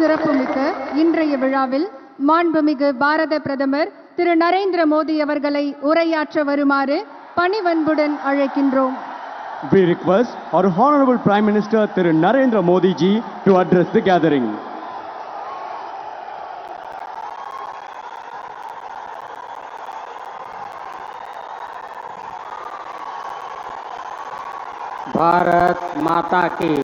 சிறப்புமிக்க இன்றைய விழாவில் மாண்புமிகு பாரத பிரதமர் திரு நரேந்திர மோடி அவர்களை உரையாற்ற வருமாறு பணிவன்புடன் அழைக்கின்றோம். We request our Honorable Prime Minister Thiru Narendra Modi ji to address the gathering. Bharat माता की,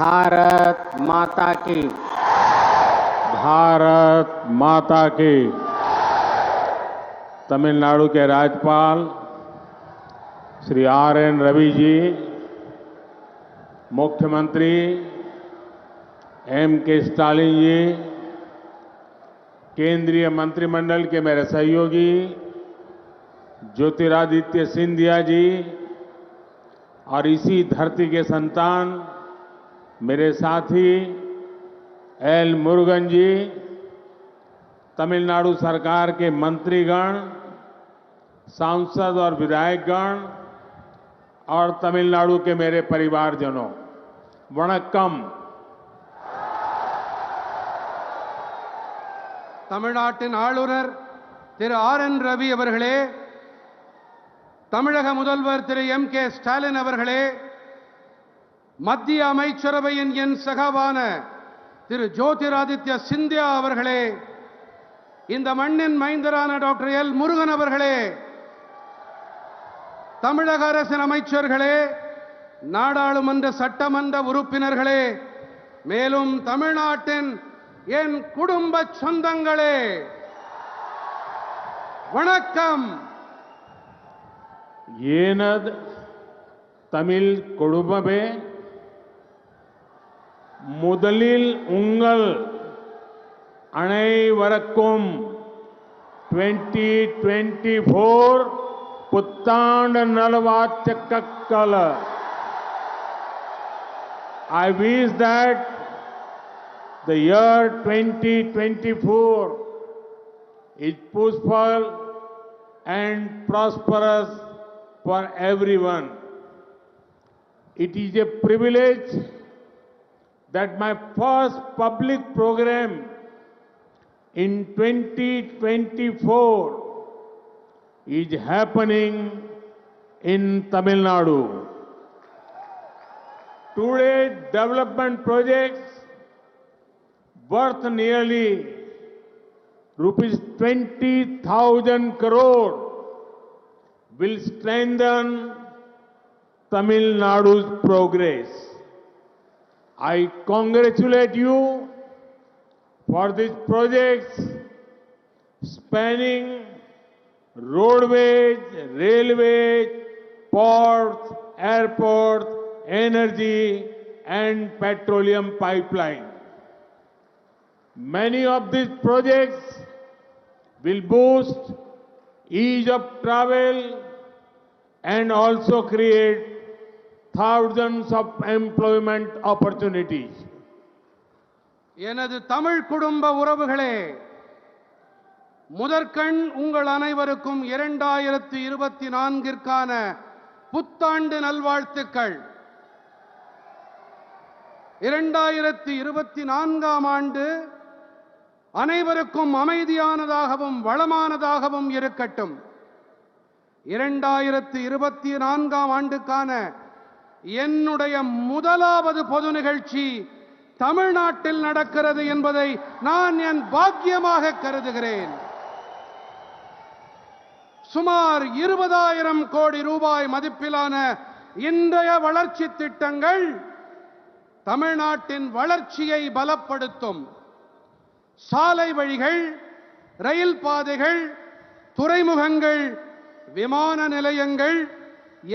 भारत माता की, भारत माता की। तमिलनाडु के राज्यपाल श्री RN रवि जी, मुख्यमंत्री MK स्टालिन जी, केंद्रीय मंत्रिमंडल के मेरे सहयोगी ज्योतिरादित्य सिंधिया जी और इसी धरती के संतान मेरे साथी एल मुरुगन जी, तमिलनाडु सरकार के मंत्रीगण, सांसद और विधायकगण और तमिलनाडु के मेरे परिवारजनों, वणक्कम। தமிழ்நாட்டின் ஆளுநர் திரு RN ரவி அவர்களே, தமிழக முதல்வர் திரு MK ஸ்டாலின் அவர்களே, மத்திய அமைச்சரவையின் என் சகாவான திரு ஜோதிராதித்ய சிந்தியா அவர்களே, இந்த மண்ணின் மைந்தரான டாக்டர் எல் முருகன் அவர்களே, தமிழக அரசின் அமைச்சர்களே, நாடாளுமன்ற சட்டமன்ற உறுப்பினர்களே, மேலும் தமிழ்நாட்டின் என் குடும்ப சொந்தங்களே, வணக்கம். ஏனத் தமிழ் குடும்பமே முதலில் உங்கள் அனைவருக்கும் 2024 புத்தாண்டு நல்வாழ்த்துக்கள். I wish that the year 2024 is peaceful and prosperous for everyone. It is a privilege that my first public program in 2024 is happening in Tamil Nadu. Today's development projects worth nearly rupees 20,000 crore will strengthen Tamil Nadu's progress. I congratulate you for these projects spanning roadways, railways, ports, airports, energy and petroleum pipeline. Many of these projects will boost ease of travel and also create thousands of employment opportunities. எனது தமிழ் குடும்ப உறவுகளே, முதற்கண் உங்கள் அனைவருக்கும் 2024ற்கான புத்தாண்டு நல்வாழ்த்துக்கள். 2024ஆம் ஆண்டு அனைவருக்கும் அமைதியானதாகவும் வளமானதாகவும் இருக்கட்டும். 2024ஆம் ஆண்டுக்கான என்னுடைய முதலாவது பொது நிகழ்ச்சி தமிழ்நாட்டில் நடக்கிறது என்பதை நான் என் பாக்கியமாக கருதுகிறேன். சுமார் 20,000 கோடி ரூபாய் மதிப்பிலான இன்றைய வளர்ச்சி திட்டங்கள் தமிழ்நாட்டின் வளர்ச்சியை பலப்படுத்தும். சாலை வழிகள், ரயில் பாதைகள், துறைமுகங்கள், விமான நிலையங்கள்,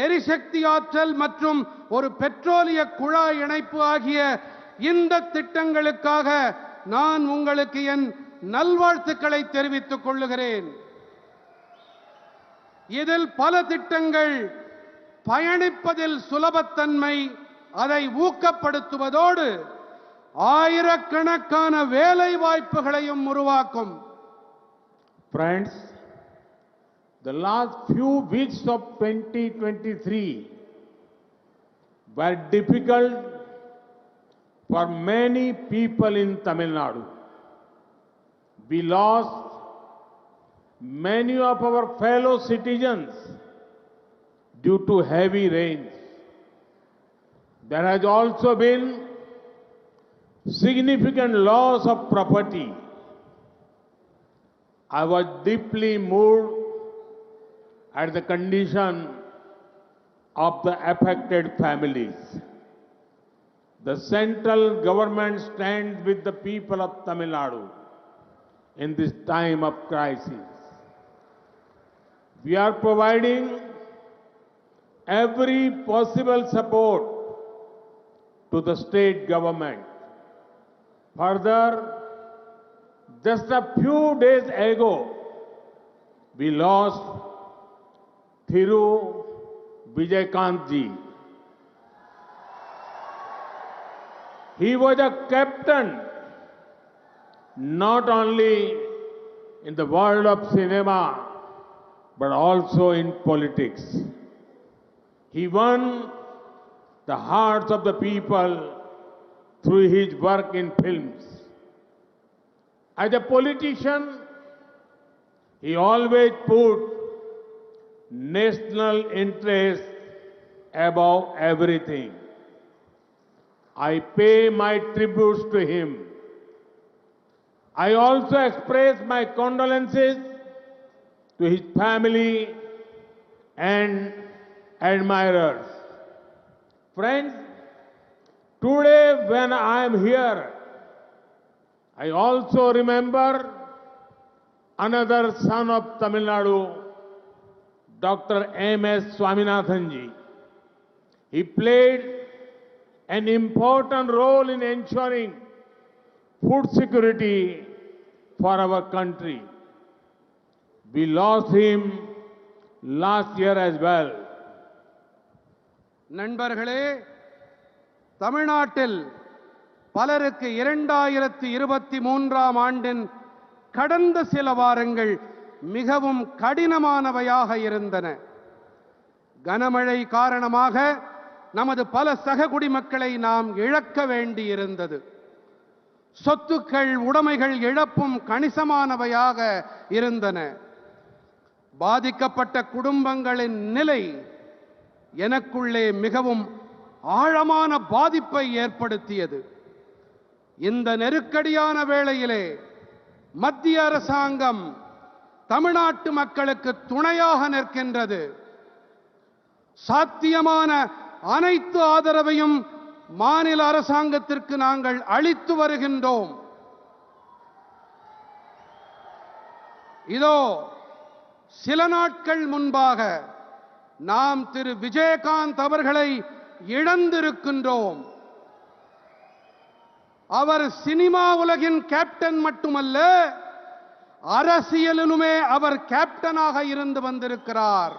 எரிசக்தி ஆற்றல் மற்றும் ஒரு பெட்ரோலிய குழாய் இணைப்பு ஆகிய இந்த திட்டங்களுக்காக நான் உங்களுக்கு என் நல்வாழ்த்துக்களை தெரிவித்துக் கொள்ளுகிறேன். இதில் பல திட்டங்கள் பயணிப்பதில் சுலபத்தன்மை, அதை ஊக்கப்படுத்துவதோடு ஆயிரக்கணக்கான வேலை வாய்ப்புகளையும் உருவாக்கும். Friends, the last few weeks of 2023 were difficult for many people in Tamil Nadu. We lost many of our fellow citizens due to heavy rains. There has also been significant loss of property. I was deeply moved at the condition of the affected families. The central government stands with the people of Tamil Nadu in this time of crisis. We are providing every possible support to the state government. Further, just a few days ago, we lost Thiru Vijayakant ji. He was a captain not only in the world of cinema but also in politics. He won the hearts of the people through his work in films. As a politician, he always put national interest above everything. I pay my tributes to him. I also express my condolences to his family and admirers. Friends, today when I am here, I also remember another son of Tamil Nadu, Dr. M.S. Swaminathan ji. He played an important role in ensuring food security for our country. We lost him last year as well. நண்பர்களே, தமிழ்நாட்டில் பலருக்கு 2023ஆம் ஆண்டின் கடந்த சில வாரங்கள் மிகவும் கடினமானவையாக இருந்தன. கனமழை காரணமாக நமது பல சக குடிமக்களை நாம் இழக்க வேண்டியிருந்தது. சொத்துக்கள், உடைமைகள் இழப்பும் கணிசமானவையாக இருந்தன. பாதிக்கப்பட்ட குடும்பங்களின் நிலை எனக்குள்ளே மிகவும் ஆழமான பாதிப்பை ஏற்படுத்தியது. இந்த நெருக்கடியான வேளையிலே மத்திய அரசாங்கம் தமிழ்நாட்டு மக்களுக்கு துணையாக நிற்கின்றது. சாத்தியமான அனைத்து ஆதரவையும் மாநில அரசாங்கத்திற்கு நாங்கள் அளித்து வருகின்றோம். இதோ சில நாட்கள் முன்பாக நாம் திரு விஜயகாந்த் அவர்களை இழந்திருக்கின்றோம். அவர் சினிமா உலகின் கேப்டன் மட்டுமல்ல, அரசியலிலுமே அவர் கேப்டனாக இருந்து வந்திருக்கிறார்.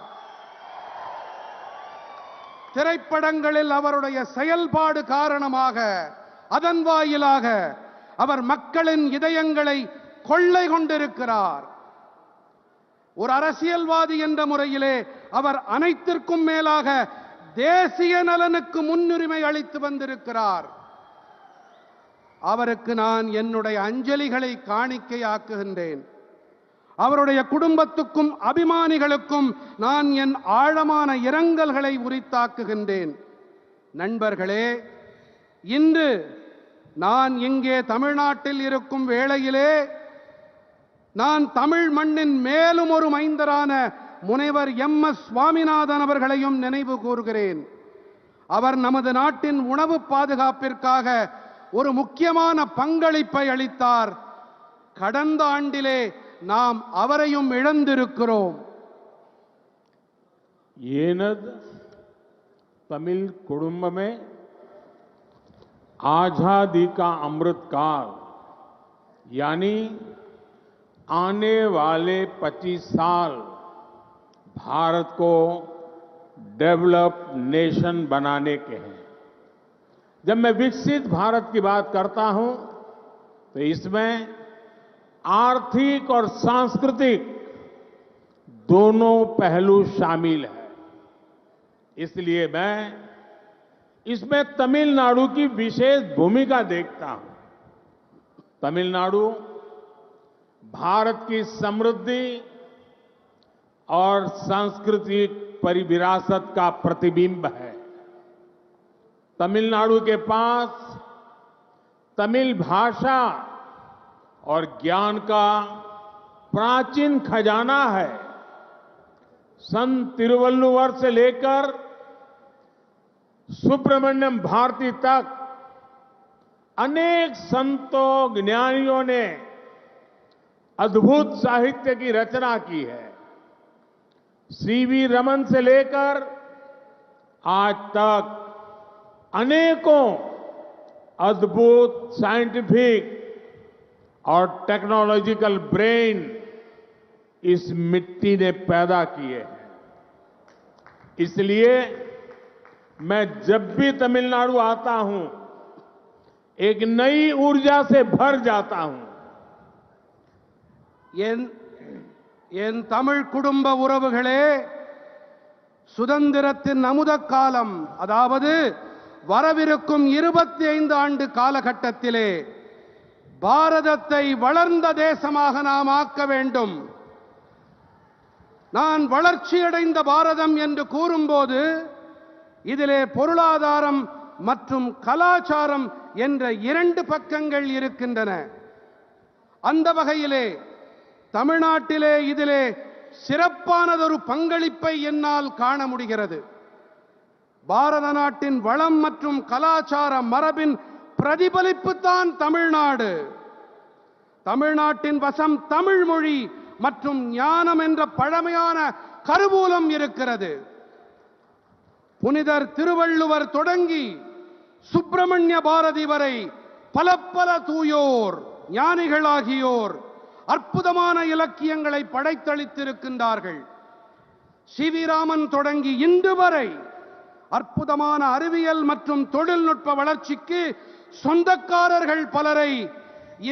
திரைப்படங்களில் அவருடைய செயல்பாடு காரணமாக, அதன் வாயிலாக அவர் மக்களின் இதயங்களை கொள்ளை கொண்டிருக்கிறார். ஒரு அரசியல்வாதி என்ற முறையிலே அவர் அனைத்திற்கும் மேலாக தேசிய நலனுக்கு முன்னுரிமை அளித்து வந்திருக்கிறார். அவருக்கு நான் என்னுடைய அஞ்சலிகளை காணிக்கையாக்குகின்றேன். அவருடைய குடும்பத்துக்கும் அபிமானிகளுக்கும் நான் என் ஆழமான இரங்கல்களை உரித்தாக்குகின்றேன். நண்பர்களே, இன்று நான் இங்கே தமிழ்நாட்டில் இருக்கும் வேளையிலே நான் தமிழ் மண்ணின் மேலும் ஒரு மைந்தரான முனைவர் M.S. சுவாமிநாதன் அவர்களையும் நினைவு கூறுகிறேன். அவர் நமது நாட்டின் உணவு பாதுகாப்பிற்காக ஒரு முக்கியமான பங்களிப்பை அளித்தார். கடந்த ஆண்டிலே நாம் அவரையும் இழந்திருக்கிறோம். येनद तमिल कुडुंब में आजादी का अमृत काल यानी आने वाले 25 साल भारत को डेवलप नेशन बनाने के हैं. जब मैं विकसित भारत की बात करता हूं तो इसमें आर्थिक और सांस्कृतिक दोनों पहलू शामिल हैं. इसलिए मैं इसमें तमिलनाडु की विशेष भूमिका देखता हूं। तमिलनाडु भारत की समृद्धि और सांस्कृतिक परिविरासत का प्रतिबिंब है। तमिलनाडु के पास तमिल भाषा और ज्ञान का प्राचीन खजाना है। संत तिरुवल्लुवर से लेकर सुब्रमण्यम भारती तक अनेक संतों ज्ञानियों ने अद्भुत साहित्य की रचना की है। सीवी रमन से लेकर आज तक अनेकों अद्भुत साइंटिफिक और टेक्नोलॉजिकल ब्रेन इस मिट्टी ने पैदा किए हैं। इसलिए मैं जब भी तमिलनाडु आता हूं, एक नई ऊर्जा से भर जाता हूं। என் தமிழ் குடும்ப உறவுகளே, சுதந்திரத்தின் அமுத காலம், அதாவது வரவிருக்கும் 25 ஆண்டு காலகட்டத்திலே பாரதத்தை வளர்ந்த தேசமாக நாம் ஆக்க வேண்டும். நான் வளர்ச்சியடைந்த பாரதம் என்று கூறும்போது இதிலே பொருளாதாரம் மற்றும் கலாச்சாரம் என்ற 2 பக்கங்கள் இருக்கின்றன. அந்த வகையிலே தமிழ்நாட்டிலே இதிலே சிறப்பானதொரு பங்களிப்பை என்னால் காண முடிகிறது. பாரத நாட்டின் வளம் மற்றும் கலாச்சார மரபின் பிரதிபலிப்புத்தான் தமிழ்நாடு. தமிழ்நாட்டின் வசம் தமிழ் மொழி மற்றும் ஞானம் என்ற பழமையான கருவூலம் இருக்கிறது. புனிதர் திருவள்ளுவர் தொடங்கி சுப்பிரமணிய பாரதி வரை பல பல தூயோர் ஞானிகளாகியோர் அற்புதமான இலக்கியங்களை படைத்தளித்திருக்கின்றார்கள். சிவி ராமன் தொடங்கி இன்று வரை அற்புதமான அறிவியல் மற்றும் தொழில்நுட்ப வளர்ச்சிக்கு சொந்தக்காரர்கள் பலரை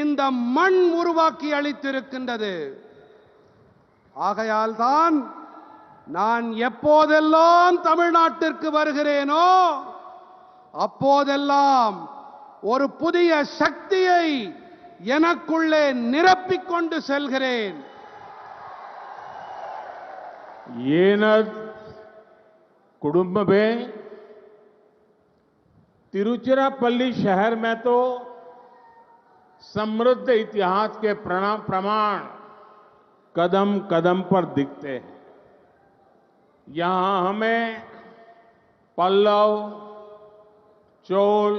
இந்த மண் உருவாக்கி அளித்திருக்கின்றது. ஆகையால் தான் நான் எப்போதெல்லாம் தமிழ்நாட்டிற்கு வருகிறேனோ அப்போதெல்லாம் ஒரு புதிய சக்தியை எனக்குள்ளே நிரப்பிக் கொண்டு செல்கிறேன். कुडुम्ब में तिरुचिरापल्ली शहर में तो समृद्ध इतिहास के प्रमाण कदम कदम पर दिखते हैं। यहां हमें पल्लव, चोल,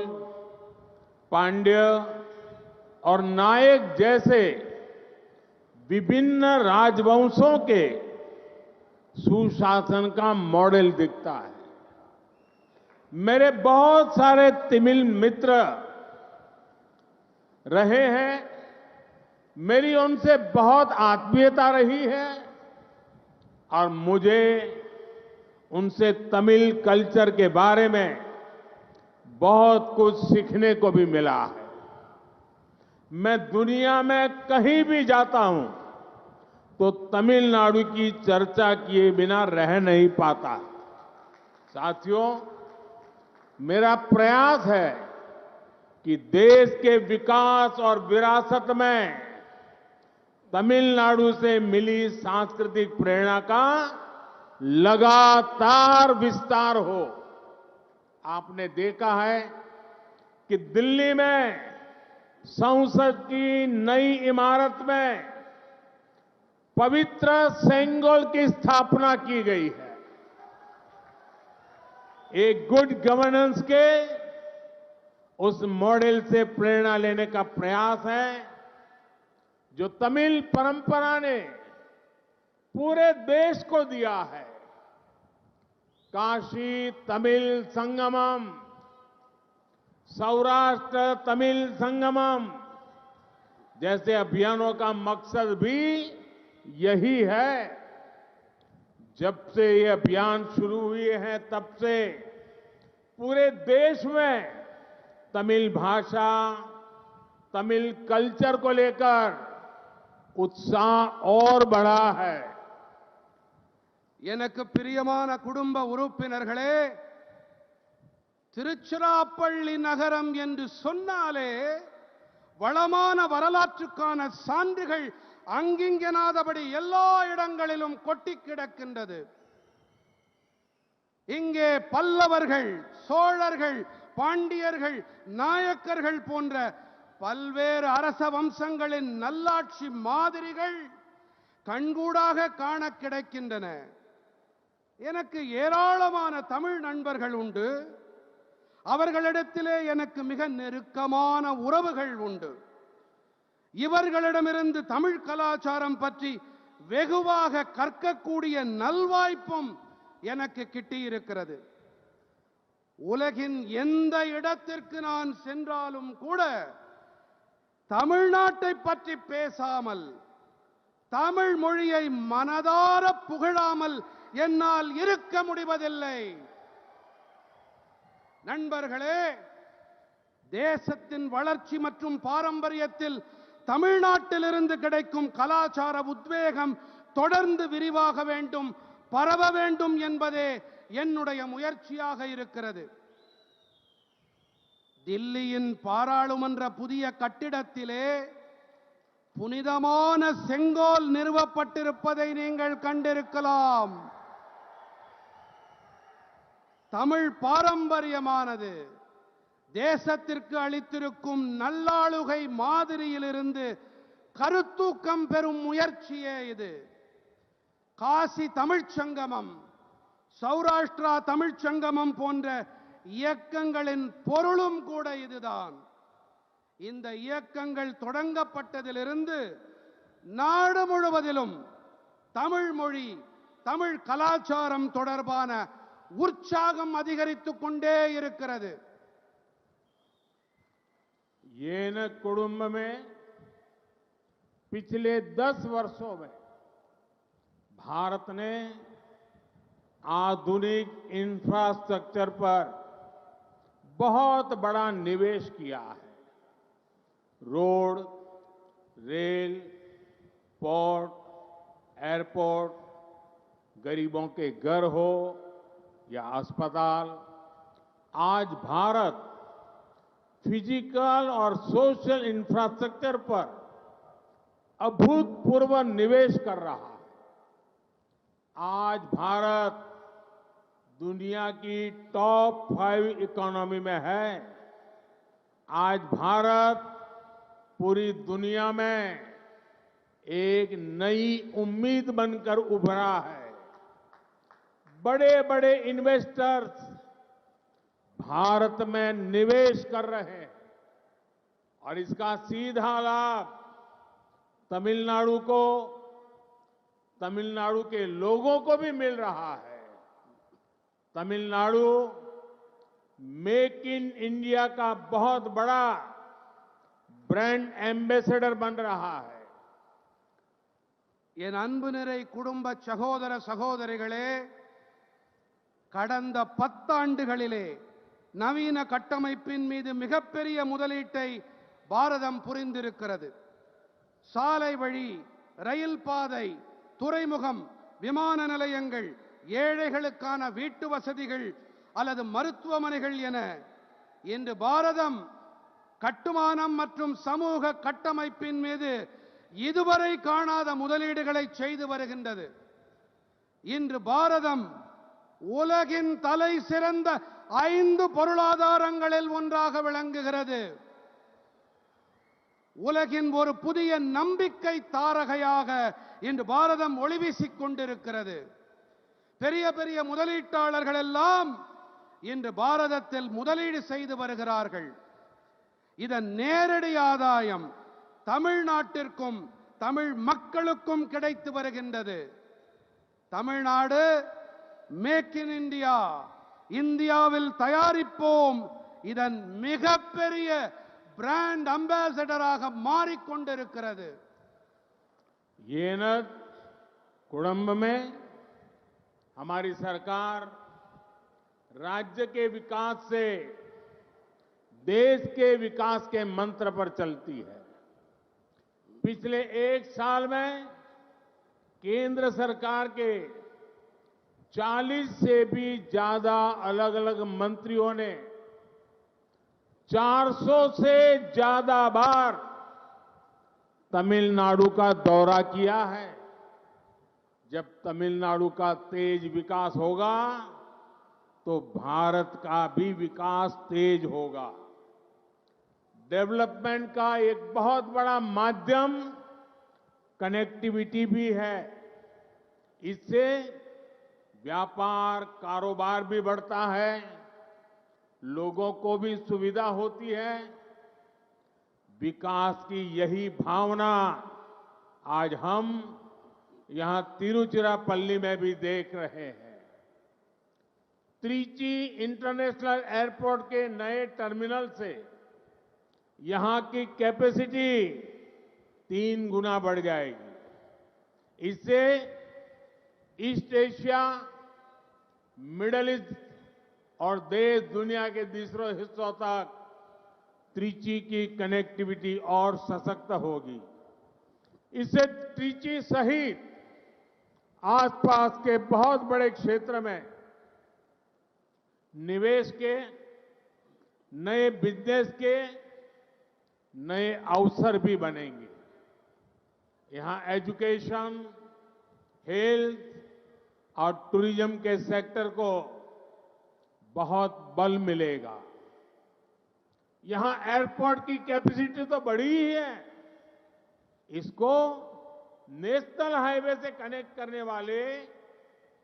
पांड्य और नायक जैसे विभिन्न राजवंशों के सुशासन का मॉडल दिखता है। मेरे बहुत सारे तमिल मित्र रहे हैं, मेरी उनसे बहुत आत्मीयता रही है और मुझे उनसे तमिल कल्चर के बारे में बहुत कुछ सीखने को भी मिला है। मैं दुनिया में कहीं भी जाता हूं तो तमिलनाडु की चर्चा किए बिना रह नहीं पाता। साथियों, मेरा प्रयास है कि देश के विकास और विरासत में तमिलनाडु से मिली सांस्कृतिक प्रेरणा का लगातार विस्तार हो। आपने देखा है कि दिल्ली में संसद की नई इमारत में पवित्र सेंगोल की स्थापना की गई है। एक गुड गवर्नेंस के उस मॉडल से प्रेरणा लेने का प्रयास है जो तमिल परंपरा ने पूरे देश को दिया है। काशी तमिल संगमम, सौराष्ट्र तमिल संगमम जैसे अभियानों का मकसद भी यही है। जब से ये अभियान शुरू हुए हैं तब से पूरे देश में तमिल भाषा, तमिल कल्चर को लेकर उत्साह और बढ़ा है। எனக்கு பிரியமான குடும்ப உறுப்பினர்களே, திருச்சிராப்பள்ளி நகரம் என்று சொன்னாலே வளமான வரலாற்றுக்கான சான்றுகள் அங்கிங்கெனாதபடி எல்லா இடங்களிலும் கொட்டி கிடக்கின்றது. இங்கே பல்லவர்கள், சோழர்கள், பாண்டியர்கள், நாயக்கர்கள் போன்ற பல்வேறு அரச வம்சங்களின் நல்லாட்சி மாதிரிகள் கண்கூடாக காண கிடைக்கின்றன. எனக்கு ஏராளமான தமிழ் நண்பர்கள் உண்டு. அவர்களிடத்திலே எனக்கு மிக நெருக்கமான உறவுகள் உண்டு. இவர்களிடமிருந்து தமிழ் கலாச்சாரம் பற்றி வெகுவாக கற்கக்கூடிய நல்வாய்ப்பும் எனக்கு கிட்டியிருக்கிறது. உலகின் எந்த இடத்திற்கு நான் சென்றாலும் கூட தமிழ்நாட்டை பற்றி பேசாமல், தமிழ் மொழியை மனதார புகழாமல் என்னால் இருக்க முடிவதில்லை. நண்பர்களே, தேசத்தின் வளர்ச்சி மற்றும் பாரம்பரியத்தில் தமிழ்நாட்டிலிருந்து கிடைக்கும் கலாச்சார உத்வேகம் தொடர்ந்து விரிவாக வேண்டும், பரவ வேண்டும் என்பதே என்னுடைய முயற்சியாக இருக்கிறது. தில்லியின் பாராளுமன்ற புதிய கட்டிடத்திலே புனிதமான செங்கோல் நிறுவப்பட்டிருப்பதை நீங்கள் கண்டிருக்கலாம். தமிழ் பாரம்பரியமானது தேசத்திற்கு அளித்திருக்கும் நல்லாளுகை மாதிரியிலிருந்து கருத்தூக்கம் பெறும் முயற்சியே இது. காசி தமிழ்ச் சங்கமம், சௌராஷ்டிரா தமிழ்ச் சங்கமம் போன்ற இயக்கங்களின் பொருளும் கூட இதுதான். இந்த இயக்கங்கள் தொடங்கப்பட்டதிலிருந்து நாடு முழுவதிலும் தமிழ் மொழி, தமிழ் கலாச்சாரம் தொடர்பான உற்சாகம் அதிகரித்துக் கொண்டே இருக்கிறது. येन कुडुंब में पिछले 10 वर्षों में भारत ने आधुनिक इंफ्रास्ट्रक्चर पर बहुत बड़ा निवेश किया है. रोड, रेल, पोर्ट, एयरपोर्ट, गरीबों के घर हो या अस्पताल, आज भारत फिजिकल और सोशल इंफ्रास्ट्रक्चर पर अभूतपूर्व निवेश कर रहा है. आज भारत दुनिया की टॉप 5 इकोनॉमी में है. आज भारत पूरी दुनिया में एक नई उम्मीद बनकर उभरा है. बड़े बड़े इन्वेस्टर्स भारत में निवेश कर रहे हैं और इसका सीधा लाभ तमिलनाडु को, तमिलनाडु के लोगों को भी मिल रहा है. तमिलनाडु मेक इन इंडिया का बहुत बड़ा ब्रांड एम्बेसडर बन रहा है. என் அன்பு நிறை குடும்ப சகோதர சகோதரிகளே, கடந்த 10 ஆண்டுகளிலே நவீன கட்டமைப்பின் மீது மிகப்பெரிய முதலீட்டை பாரதம் புரிந்திருக்கிறது. சாலை வழி, ரயில் பாதை, துறைமுகம், விமான நிலையங்கள், ஏழைகளுக்கான வீட்டு வசதிகள் அல்லது மருத்துவமனைகள் என இன்று பாரதம் கட்டுமானம் மற்றும் சமூக கட்டமைப்பின் மீது இதுவரை காணாத முதலீடுகளை செய்து வருகின்றது. இன்று பாரதம் உலகின் தலை சிறந்த 5 பொருளாதாரங்களில் ஒன்றாக விளங்குகிறது. உலகின் ஒரு புதிய நம்பிக்கை தாரகையாக இன்று பாரதம் ஒளிவீசிக் கொண்டிருக்கிறது. பெரிய பெரிய முதலீட்டாளர்கள் எல்லாம் இன்று பாரதத்தில் முதலீடு செய்து வருகிறார்கள். இதன் நேரடி ஆதாயம் தமிழ்நாட்டிற்கும் தமிழ் மக்களுக்கும் கிடைத்து வருகின்றது. தமிழ்நாடு மேக் இன் இந்தியா, இந்தியாவில் தயாரிப்போம், இதன் மிகப்பெரிய பிராண்ட் அம்பாசடராக மாறிக்கொண்டிருக்கிறது. येन कुडुंब में हमारी सरकार राज्य के विकास से देश के विकास के मंत्र पर चलती है. पिछले 1 साल में केंद्र सरकार के 40 से भी ज्यादा अलग अलग मंत्रियों ने 400 से ज्यादा बार तमिलनाडु का दौरा किया है। जब तमिलनाडु का तेज विकास होगा तो भारत का भी विकास तेज होगा। डेवलपमेंट का एक बहुत बड़ा माध्यम कनेक्टिविटी भी है। इससे व्यापार कारोबार भी बढ़ता है, लोगों को भी सुविधा होती है। विकास की यही भावना आज हम यहां तिरुचिरापल्ली में भी देख रहे हैं। त्रिची इंटरनेशनल एयरपोर्ट के नए टर्मिनल से यहां की कैपेसिटी 3 गुना बढ़ जाएगी। इससे ईस्ट एशिया, मिडिल ईस्ट और देश दुनिया के दूसरे हिस्सों तक त्रिची की कनेक्टिविटी और सशक्त होगी। इससे त्रिची सहित आसपास के बहुत बड़े क्षेत्र में निवेश के, नए बिजनेस के नए अवसर भी बनेंगे। यहां एजुकेशन, हेल्थ और टूरिज्म के सेक्टर को बहुत बल मिलेगा। यहां एयरपोर्ट की कैपेसिटी तो बड़ी ही है, इसको नेशनल हाईवे से कनेक्ट करने वाले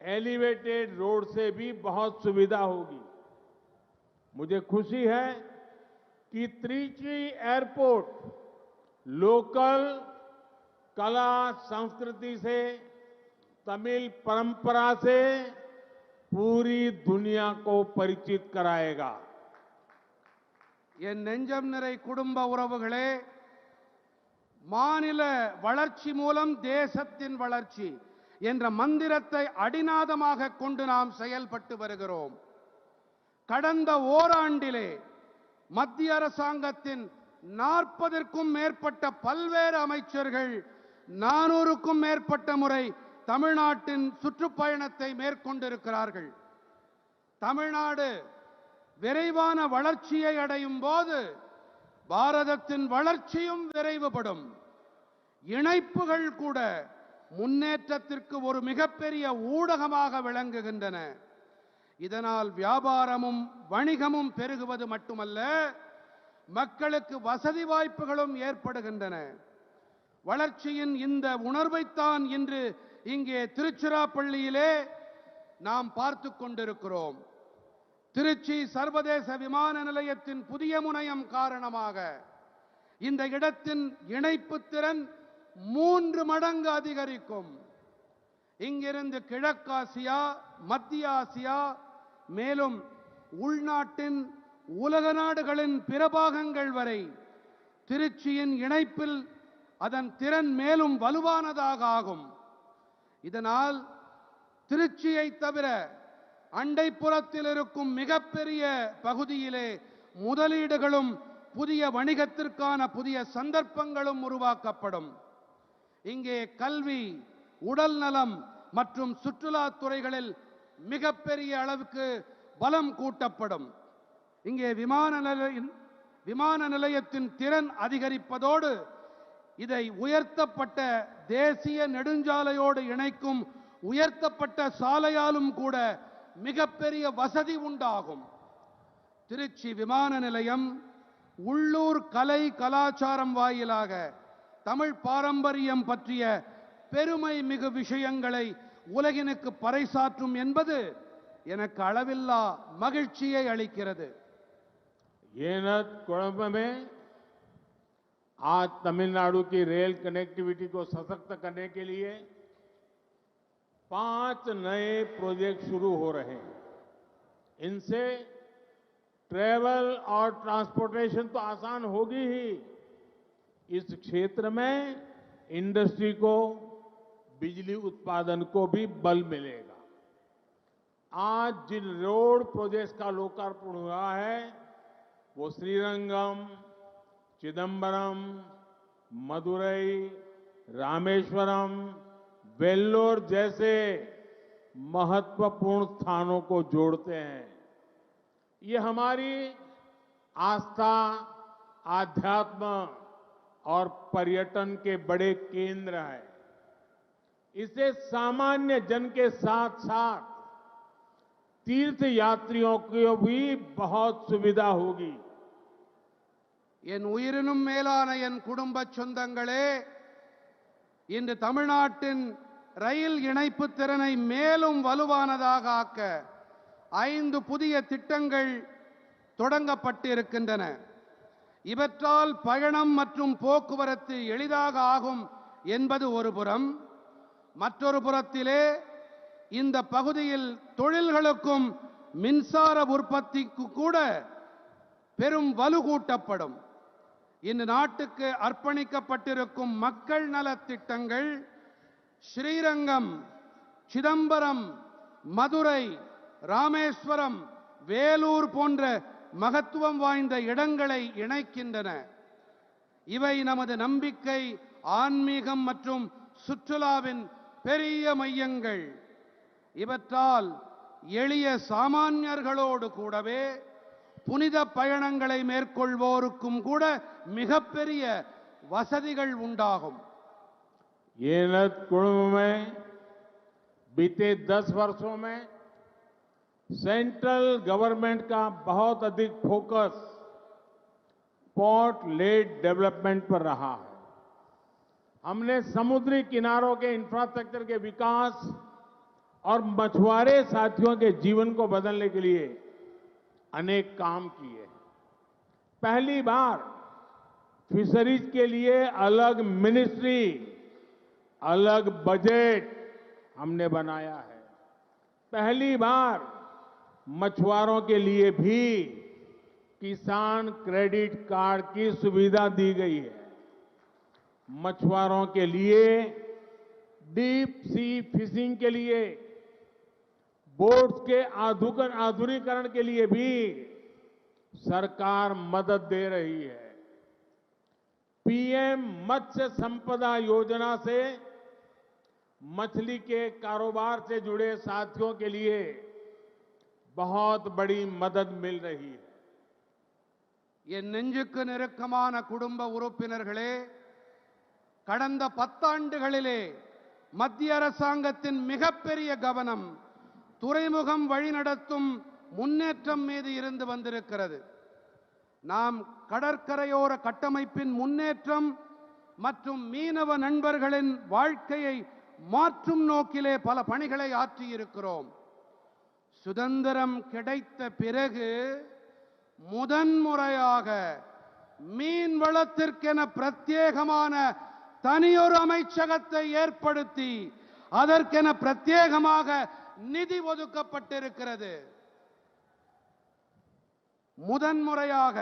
एलिवेटेड रोड से भी बहुत सुविधा होगी। मुझे खुशी है कि त्रिची एयरपोर्ट लोकल कला संस्कृति से, तमिल परंपरा से पूरी दुनिया को परिचित कराएगा। என் நெஞ்சம் நிறை குடும்ப உறவுகளே, மாநில வளர்ச்சி மூலம் தேசத்தின் வளர்ச்சி என்ற மந்திரத்தை அடிநாதமாக கொண்டு நாம் செயல்பட்டு வருகிறோம். கடந்த ஓராண்டிலே மத்திய அரசாங்கத்தின் 40க்கும் மேற்பட்ட பல்வேறு அமைச்சர்கள் 400க்கும் மேற்பட்ட முறை தமிழ்நாட்டின் சுற்றுப்பயணத்தை மேற்கொண்டிருக்கிறார்கள். தமிழ்நாடு விரைவான வளர்ச்சியை அடையும் போது பாரதத்தின் வளர்ச்சியும் விரைவுபடும். இணைப்புகள் கூட முன்னேற்றத்திற்கு ஒரு மிகப்பெரிய ஊடகமாக விளங்குகின்றன. இதனால் வியாபாரமும் வணிகமும் பெருகுவது மட்டுமல்ல, மக்களுக்கு வசதி வாய்ப்புகளும் ஏற்படுகின்றன. வளர்ச்சியின் இந்த உணர்வைத்தான் இன்று இங்கே திருச்சிராப்பள்ளியிலே நாம் பார்த்துக் கொண்டிருக்கிறோம். திருச்சி சர்வதேச விமான நிலையத்தின் புதிய முனையம் காரணமாக இந்த இடத்தின் இணைப்பு திறன் 3 மடங்கு அதிகரிக்கும். இங்கிருந்து கிழக்காசியா, மத்திய ஆசியா, மேலும் உள்நாட்டின் உலக நாடுகளின் பிற பாகங்கள் வரை திருச்சியின் இணைப்பில் அதன் திறன் மேலும் வலுவானதாக ஆகும். இதனால் திருச்சியை தவிர அண்டைப்புறத்தில் இருக்கும் மிகப்பெரிய பகுதியிலே முதலீடுகளும் புதிய வணிகத்திற்கான புதிய சந்தர்ப்பங்களும் உருவாக்கப்படும். இங்கே கல்வி, உடல் நலம் மற்றும் சுற்றுலா துறைகளில் மிகப்பெரிய அளவுக்கு பலம் கூட்டப்படும். இங்கே விமான நிலையத்தின் திறன் அதிகரிப்பதோடு இதை உயர்த்தப்பட்ட தேசிய நெடுஞ்சாலையோடு இணைக்கும் உயர்த்தப்பட்ட சாலையாலும் கூட மிகப்பெரிய வசதி உண்டாகும். திருச்சி விமான நிலையம் உள்ளூர் கலை கலாச்சாரம் வாயிலாக தமிழ் பாரம்பரியம் பற்றிய பெருமை மிகு விஷயங்களை உலகினுக்கு பறைசாற்றும் என்பது எனக்கு அளவில்லா மகிழ்ச்சியை அளிக்கிறது. येनत कोलंबो में आज तमिलनाडु की रेल कनेक्टिविटी को सशक्त करने के लिए 5 नए प्रोजेक्ट शुरू हो रहे हैं. इनसे ट्रैवल और ट्रांसपोर्टेशन तो आसान होगी ही, इस क्षेत्र में इंडस्ट्री को, बिजली उत्पादन को भी बल मिलेगा. आज जिन रोड प्रोजेक्ट्स का लोकार्पण हुआ है वो श्रीरंगम, चिदंबरम, मदुरई, रामेश्वरम, वेल्लोर जैसे महत्वपूर्ण स्थानों को जोड़ते हैं. ये हमारी आस्था, आध्यात्म और पर्यटन के बड़े केंद्र हैं। इससे सामान्य जन के साथ साथ तीर्थ यात्रियों को भी बहुत सुविधा होगी। என் உயிரினும் மேலான என் குடும்ப சொந்தங்களே, இன்று தமிழ்நாட்டின் ரயில் இணைப்பு திறனை மேலும் வலுவானதாக ஆக்க 5 புதிய திட்டங்கள் தொடங்கப்பட்டிருக்கின்றன. இவற்றால் பயணம் மற்றும் போக்குவரத்து எளிதாக ஆகும் என்பது ஒரு புறம். மற்றொரு புறத்திலே இந்த பகுதியில் தொழில்களுக்கும் மின்சார உற்பத்திக்கு கூட பெரும் வலுகூட்டப்படும். இந்த நாட்டுக்கு அர்ப்பணிக்கப்பட்டிருக்கும் மக்கள் நலத் திட்டங்கள் ஸ்ரீரங்கம், சிதம்பரம், மதுரை, ராமேஸ்வரம், வேலூர் போன்ற மகத்துவம் வாய்ந்த இடங்களை இணைக்கின்றன. இவை நமது நம்பிக்கை, ஆன்மீகம் மற்றும் சுற்றுலாவின் பெரிய மையங்கள். இவற்றால் எளிய சாமானியர்களோடு கூடவே புனித பயணங்களை மேற்கொள்வோருக்கும் கூட மிகப்பெரிய வசதிகள் உண்டாகும். येनत कुंभ में बीते 10 वर्षों में सेंट्रल गवर्नमेंट का बहुत अधिक फोकस पोर्ट लेड डेवलपमेंट पर रहा है। हमने समुद्री किनारों के इंफ्रास्ट्रक्चर के विकास और मछुआरे साथियों के जीवन को बदलने के लिए अनेक काम किए। पहली बार फिशरीज के लिए अलग मिनिस्ट्री, अलग बजट हमने बनाया है। पहली बार मछुआरों के लिए भी किसान क्रेडिट कार्ड की सुविधा दी गई है। मछुआरों के लिए डीप सी फिशिंग के लिए बोट्स के आधुनिकीकरण के लिए भी सरकार मदद दे रही है। पीएम मत्स्य संपदा योजना से मछली के कारोबार से जुड़े साथियों के लिए बहुत बड़ी मदद मिल रही है। என் நெஞ்சுக்கு நெருக்கமான குடும்ப உறுப்பினர்களே, கடந்த 10 ஆண்டுகளிலே மத்திய அரசாங்கத்தின் மிகப்பெரிய கவனம் துறைமுகம் வழிநடத்தும் முன்னேற்றம் மீது இருந்து வந்திருக்கிறது. நாம் கடற்கரையோர கட்டமைப்பின் முன்னேற்றம் மற்றும் மீனவ நண்பர்களின் வாழ்க்கையை மாற்றும் நோக்கிலே பல பணிகளை ஆற்றியிருக்கிறோம். சுதந்திரம் கிடைத்த பிறகு முதன்முறையாக மீன் வளத்திற்கென பிரத்யேகமான தனியொரு அமைச்சகத்தை ஏற்படுத்தி அதற்கென பிரத்யேகமாக நிதி ஒதுக்கப்பட்டிருக்கிறது. முதன்முறையாக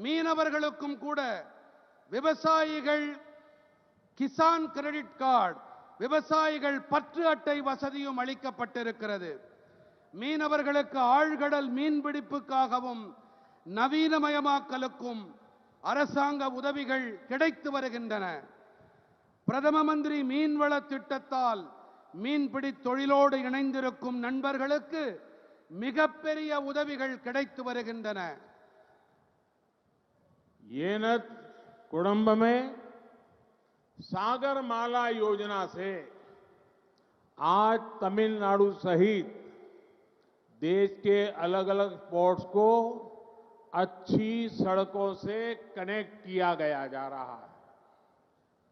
மீனவர்களுக்கும் கூட விவசாயிகள் கிசான் கிரெடிட் கார்டு, விவசாயிகள் பற்று அட்டை வசதியும் அளிக்கப்பட்டிருக்கிறது. மீனவர்களுக்கு ஆழ்கடல் மீன்பிடிப்புக்காகவும் நவீனமயமாக்கலுக்கும் அரசாங்க உதவிகள் கிடைத்து வருகின்றன. பிரதம மந்திரி மீன்வள திட்டத்தால் மீன்பிடி தொழிலோடு இணைந்திருக்கும் நண்பர்களுக்கு மிகப்பெரிய உதவிகள் கிடைத்து வருகின்றன. येनत कुंभ में सागरमाला योजना से आज तमिलनाडु सहित देश के अलग अलग पोर्ट्स को अच्छी सड़कों से कनेक्ट किया गया जा रहा है।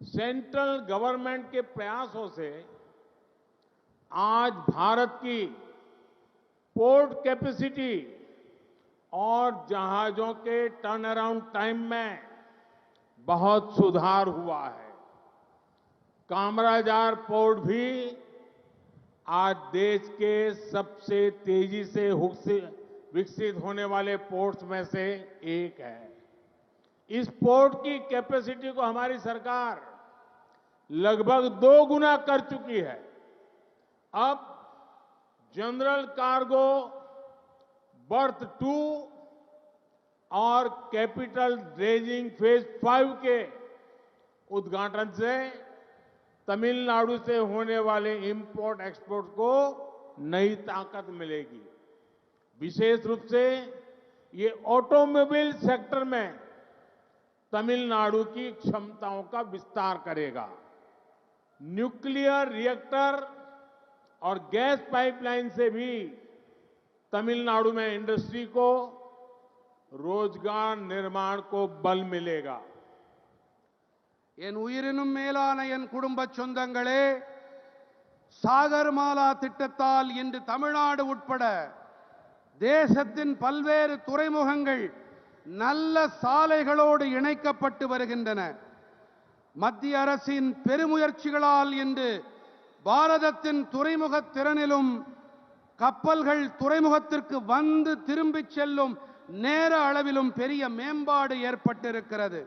सेंट्रल गवर्नमेंट के प्रयासों से आज भारत की पोर्ट कैपेसिटी और जहाजों के टर्न अराउंड टाइम में बहुत सुधार हुआ है। कामराजार पोर्ट भी आज देश के सबसे तेजी से विकसित होने वाले पोर्ट्स में से एक है। इस पोर्ट की कैपेसिटी को हमारी सरकार लगभग 2 गुना कर चुकी है। अब जनरल कार्गो बर्थ 2 और कैपिटल ड्रेजिंग फेज 5 के उद्घाटन से तमिलनाडु से होने वाले इंपोर्ट एक्सपोर्ट को नई ताकत मिलेगी। विशेष रूप से ये ऑटोमोबाइल सेक्टर में तमिलनाडु की क्षमताओं का विस्तार करेगा। न्यूक्लियर रिएक्टर और गैस पाइपलाइन से भी तमिलनाडु में इंडस्ट्री को रोजगार निर्माण को बल मिलेगा। என் உயிரினும் மேலான என் குடும்ப சொந்தங்களே, சாகர்மாலா திட்டத்தால் இன்று தமிழ்நாடு உட்பட தேசத்தின் பல்வேறு துறைமுகங்கள் நல்ல சாலைகளோடு இணைக்கப்பட்டு வருகின்றன. மத்திய அரசின் பெருமுயற்சிகளால் இன்று பாரதத்தின் துறைமுக திறனிலும் கப்பல்கள் துறைமுகத்திற்கு வந்து திரும்பிச் செல்லும் நேர அளவிலும் பெரிய மேம்பாடு ஏற்பட்டிருக்கிறது.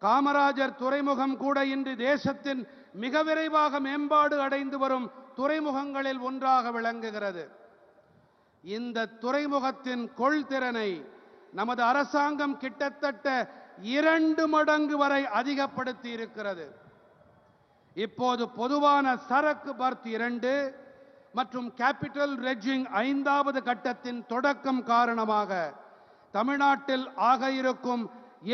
காமராஜர் துறைமுகம் கூட இன்று தேசத்தின் மிக விரைவாக மேம்பாடு அடைந்து வரும் துறைமுகங்களில் ஒன்றாக விளங்குகிறது. இந்த துறைமுகத்தின் கொள்திறனை நமது அரசாங்கம் கிட்டத்தட்ட 2 மடங்கு வரை அதிகப்படுத்தி இருக்கிறது. இப்போது பொதுவான சரக்கு பர்த் 2 மற்றும் கேபிட்டல் ரெட்ஜிங் 5வது கட்டத்தின் தொடக்கம் காரணமாக தமிழ்நாட்டில் ஆக இருக்கும்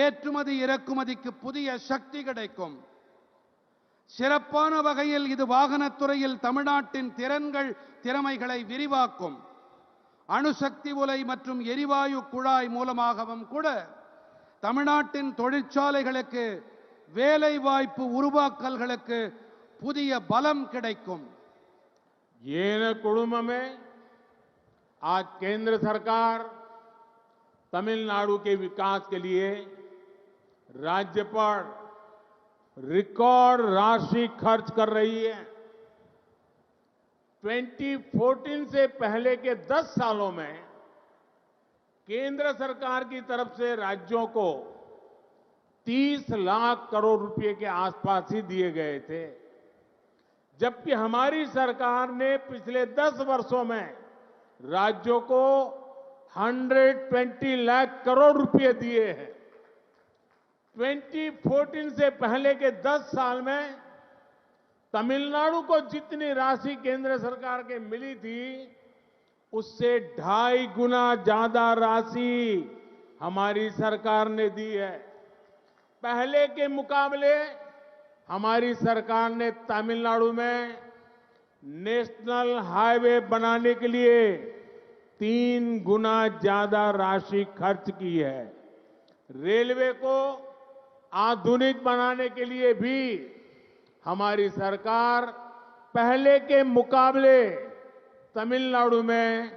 ஏற்றுமதி இறக்குமதிக்கு புதிய சக்தி கிடைக்கும். சிறப்பான வகையில் இது வாகனத்துறையில் தமிழ்நாட்டின் திறமைகளை விரிவாக்கும். அணுசக்தி உலை மற்றும் எரிவாயு குழாய் மூலமாகவும் கூட தமிழ்நாட்டின் தொழிற்சாலைகளுக்கு வேலை வாய்ப்பு உருவாக்கல்களுக்கு புதிய பலம் கிடைக்கும். येन कुडुम में आज केंद्र सरकार तमिलनाडु के विकास के लिए राज्य पर रिकॉर्ड राशि खर्च कर रही है। 2014 से पहले के 10 सालों में केंद्र सरकार की तरफ से राज्यों को 30 लाख करोड़ रुपए के आसपास ही दिए गए थे, जबकि हमारी सरकार ने पिछले 10 वर्षों में राज्यों को 120 लाख करोड़ रुपए दिए हैं। 2014 से पहले के 10 साल में तमिलनाडु को जितनी राशि केंद्र सरकार के मिली थी, उससे 2.5 गुना ज्यादा राशि हमारी सरकार ने दी है। पहले के मुकाबले हमारी सरकार ने तमिलनाडु में नेशनल हाईवे बनाने के लिए 3 गुना ज्यादा राशि खर्च की है। रेलवे को आधुनिक बनाने के लिए भी हमारी सरकार पहले के मुकाबले तमिलनाडु में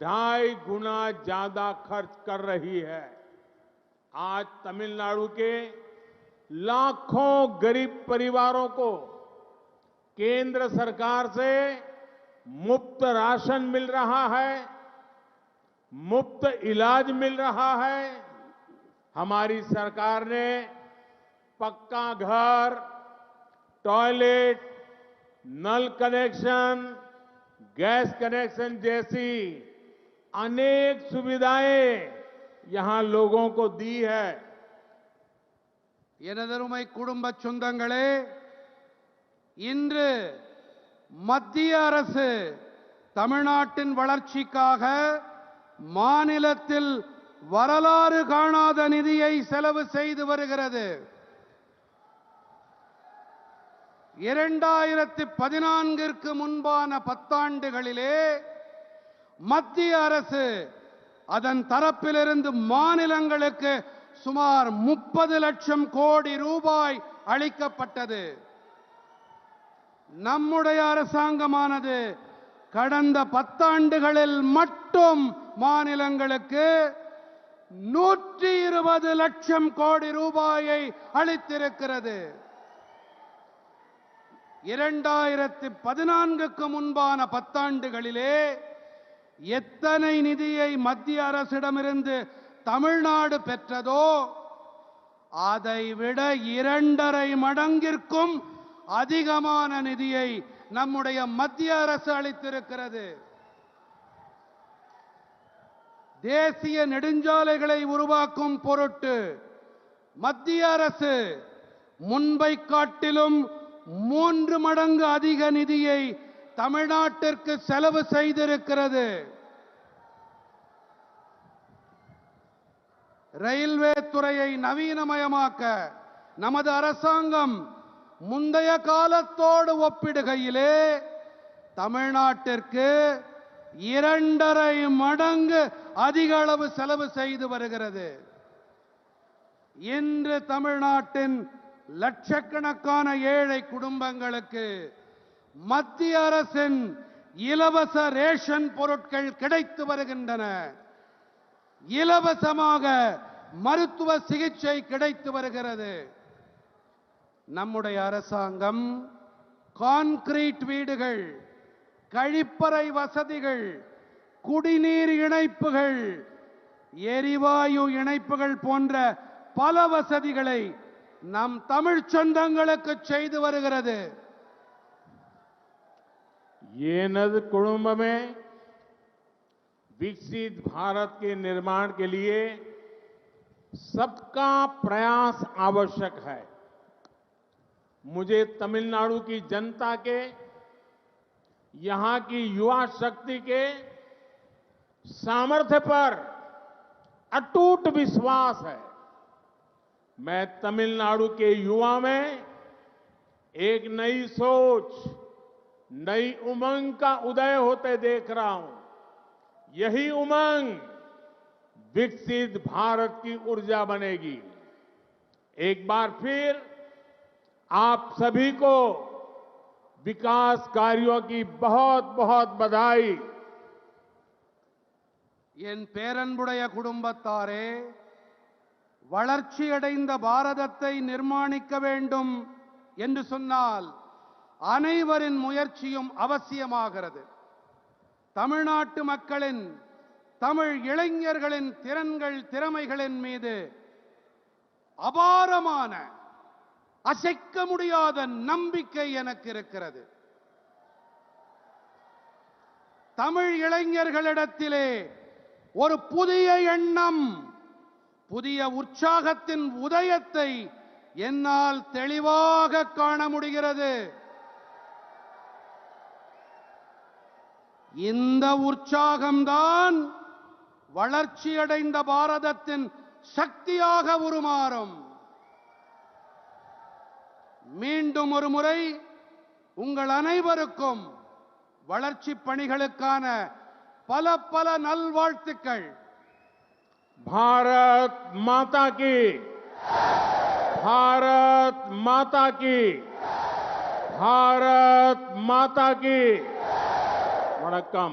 2.5 गुना ज्यादा खर्च कर रही है। आज तमिलनाडु के लाखों गरीब परिवारों को केंद्र सरकार से मुफ्त राशन मिल रहा है, मुफ्त इलाज मिल रहा है। हमारी सरकार ने पक्का घर, टॉयलेट, नल कनेक्शन, गैस कनेक्शन जैसी अनेक सुविधाएं यहां लोगों को दी है। எனதருமை குடும்ப சொந்தங்களே, இன்று மத்திய அரசு தமிழ்நாட்டின் வளர்ச்சிக்காக மாநிலத்தில் வரலாறு காணாத நிதியை செலவு செய்து வருகிறது. 2014ற்கு முன்பான 10 ஆண்டுகளிலே மத்திய அரசு அதன் தரப்பிலிருந்து மாநிலங்களுக்கு சுமார் 30 லட்சம் கோடி ரூபாய் அளிக்கப்பட்டது. நம்முடைய அரசாங்கமானது கடந்த 10 ஆண்டுகளில் மட்டும் மாநிலங்களுக்கு 120 லட்சம் கோடி ரூபாயை அளித்திருக்கிறது. 2014க்கு முன்பான 10 ஆண்டுகளிலே எத்தனை நிதியை மத்திய அரசிடமிருந்து தமிழ்நாடு பெற்றதோ அதைவிட 2.5 மடங்கிற்கும் அதிகமான நிதியை நம்முடைய மத்திய அரசு அளித்திருக்கிறது. தேசிய நெடுஞ்சாலைகளை உருவாக்கும் பொருட்டு மத்திய அரசு முன்பை காட்டிலும் 3 மடங்கு அதிக நிதியை தமிழ்நாட்டிற்கு செலவு செய்திருக்கிறது. ரயில்வே துறையை நவீனமயமாக்க நமது அரசாங்கம் முந்தைய காலத்தோடு ஒப்பிடுகையிலே தமிழ்நாட்டிற்கு 2.5 மடங்கு அதிக அளவு செலவு செய்து வருகிறது. இன்று தமிழ்நாட்டின் லட்சக்கணக்கான ஏழை குடும்பங்களுக்கு மத்திய அரசின் இலவச ரேஷன் பொருட்கள் கிடைத்து வருகின்றன. இலவசமாக மருத்துவ சிகிச்சை கிடைத்து வருகிறது. நம்முடைய அரசாங்கம் கான்கிரீட் வீடுகள், கழிப்பறை வசதிகள், குடிநீர் இணைப்புகள், எரிவாயு இணைப்புகள் போன்ற பல வசதிகளை நம் தமிழ் சொந்தங்களுக்கு செய்து வருகிறது. येनद कुटुंब में विकसित भारत के निर्माण के लिए सबका प्रयास आवश्यक है. मुझे तमिलनाडु की जनता के, यहां की युवा शक्ति के सामर्थ्य पर अटूट विश्वास है. मैं तमिलनाडु के युवा में एक नई सोच, नई उमंग का उदय होते देख रहा हूं. यही उमंग विकसित भारत की ऊर्जा बनेगी. एक बार फिर आप सभी को विकास कार्यों की बहुत बहुत बधाई. என் பேரன்புடைய குடும்பத்தாரே, வளர்ச்சியடைந்த பாரதத்தை நிர்மாணிக்க வேண்டும் என்று சொன்னால் அனைவரின் முயற்சியும் அவசியமாகிறது. தமிழ்நாட்டு மக்களின், தமிழ் இளைஞர்களின் திறன்கள், திறமைகளின் மீது அபாரமான, அசைக்க முடியாத நம்பிக்கை எனக்கு இருக்கிறது. தமிழ் இளைஞர்களிடத்திலே ஒரு புதிய எண்ணம், புதிய உற்சாகத்தின் உதயத்தை என்னால் தெளிவாக காண முடிகிறது. இந்த உற்சாகம்தான் வளர்ச்சியடைந்த பாரதத்தின் சக்தியாக உருமாறும். மீண்டும் ஒரு முறை உங்கள் அனைவருக்கும் வளர்ச்சி பணிகளுக்கான பல பல நல்வாழ்த்துக்கள். भारत माता की, भारत माता की, भारत माता की. वणक्कम.